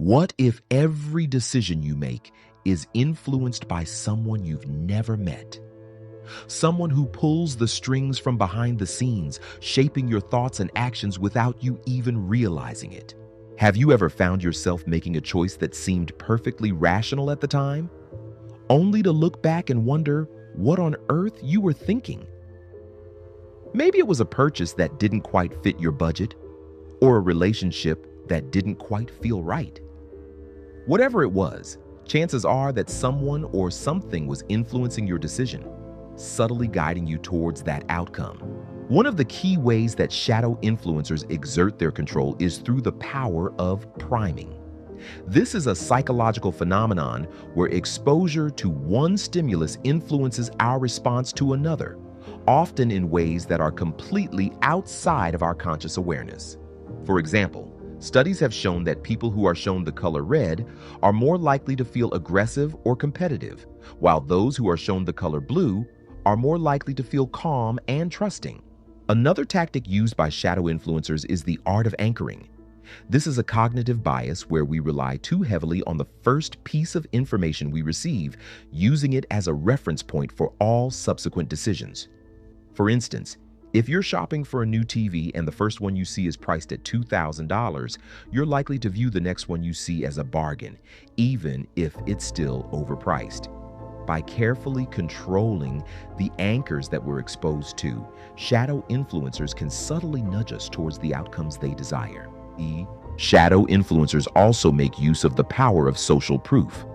What if every decision you make is influenced by someone you've never met? Someone who pulls the strings from behind the scenes, shaping your thoughts and actions without you even realizing it. Have you ever found yourself making a choice that seemed perfectly rational at the time, only to look back and wonder what on earth you were thinking? Maybe it was a purchase that didn't quite fit your budget, or a relationship that didn't quite feel right. Whatever it was, chances are that someone or something was influencing your decision, subtly guiding you towards that outcome. One of the key ways that shadow influencers exert their control is through the power of priming. This is a psychological phenomenon where exposure to one stimulus influences our response to another, often in ways that are completely outside of our conscious awareness. For example, studies have shown that people who are shown the color red are more likely to feel aggressive or competitive, while those who are shown the color blue are more likely to feel calm and trusting. Another tactic used by shadow influencers is the art of anchoring. This is a cognitive bias where we rely too heavily on the first piece of information we receive, using it as a reference point for all subsequent decisions. For instance, if you're shopping for a new TV and the first one you see is priced at $2,000, you're likely to view the next one you see as a bargain, even if it's still overpriced. By carefully controlling the anchors that we're exposed to, shadow influencers can subtly nudge us towards the outcomes they desire. Shadow influencers also make use of the power of social proof.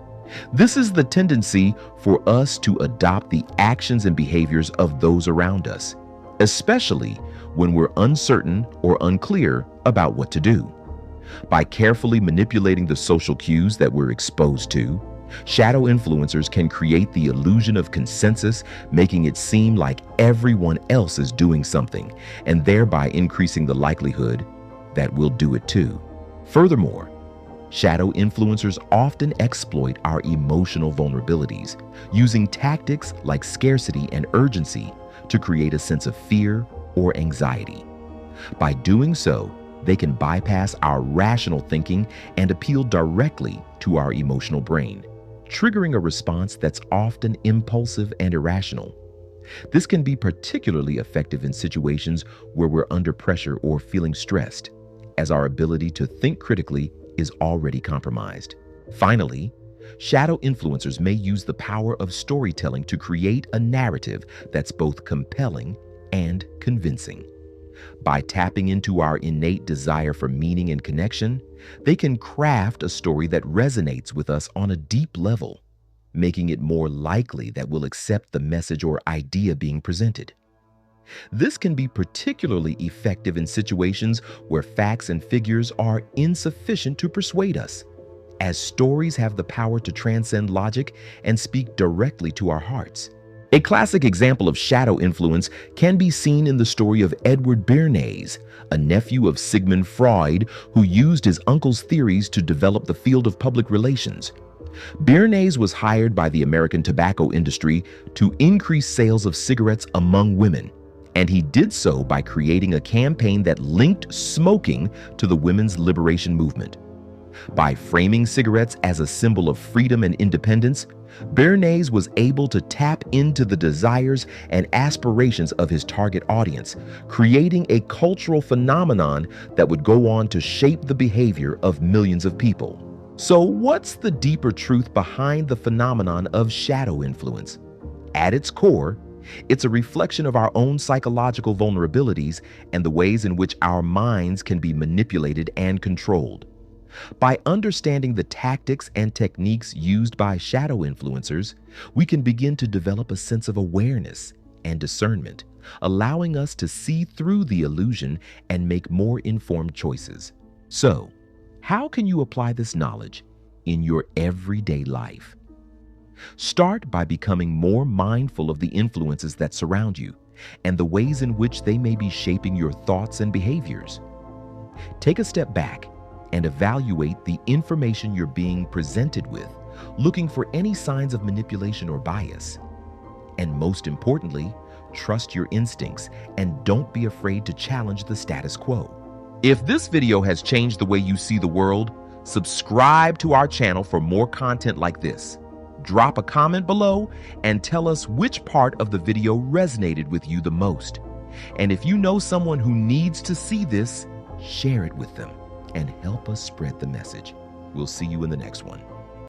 This is the tendency for us to adopt the actions and behaviors of those around us, especially when we're uncertain or unclear about what to do. By carefully manipulating the social cues that we're exposed to, shadow influencers can create the illusion of consensus, making it seem like everyone else is doing something, and thereby increasing the likelihood that we'll do it too. Furthermore, shadow influencers often exploit our emotional vulnerabilities, using tactics like scarcity and urgency to create a sense of fear or anxiety. By doing so, they can bypass our rational thinking and appeal directly to our emotional brain, triggering a response that's often impulsive and irrational. This can be particularly effective in situations where we're under pressure or feeling stressed, as our ability to think critically is already compromised. Finally, shadow influencers may use the power of storytelling to create a narrative that's both compelling and convincing. By tapping into our innate desire for meaning and connection, they can craft a story that resonates with us on a deep level, making it more likely that we'll accept the message or idea being presented. This can be particularly effective in situations where facts and figures are insufficient to persuade us, as stories have the power to transcend logic and speak directly to our hearts. A classic example of shadow influence can be seen in the story of Edward Bernays, a nephew of Sigmund Freud who used his uncle's theories to develop the field of public relations. Bernays was hired by the American tobacco industry to increase sales of cigarettes among women, and he did so by creating a campaign that linked smoking to the women's liberation movement. By framing cigarettes as a symbol of freedom and independence, Bernays was able to tap into the desires and aspirations of his target audience, creating a cultural phenomenon that would go on to shape the behavior of millions of people. So, what's the deeper truth behind the phenomenon of shadow influence? At its core, it's a reflection of our own psychological vulnerabilities and the ways in which our minds can be manipulated and controlled. By understanding the tactics and techniques used by shadow influencers, we can begin to develop a sense of awareness and discernment, allowing us to see through the illusion and make more informed choices. So, how can you apply this knowledge in your everyday life? Start by becoming more mindful of the influences that surround you and the ways in which they may be shaping your thoughts and behaviors. Take a step back and evaluate the information you're being presented with, looking for any signs of manipulation or bias. And most importantly, trust your instincts and don't be afraid to challenge the status quo. If this video has changed the way you see the world, Subscribe to our channel for more content like this. Drop a comment below and tell us which part of the video resonated with you the most. And if you know someone who needs to see this, share it with them and help us spread the message. We'll see you in the next one.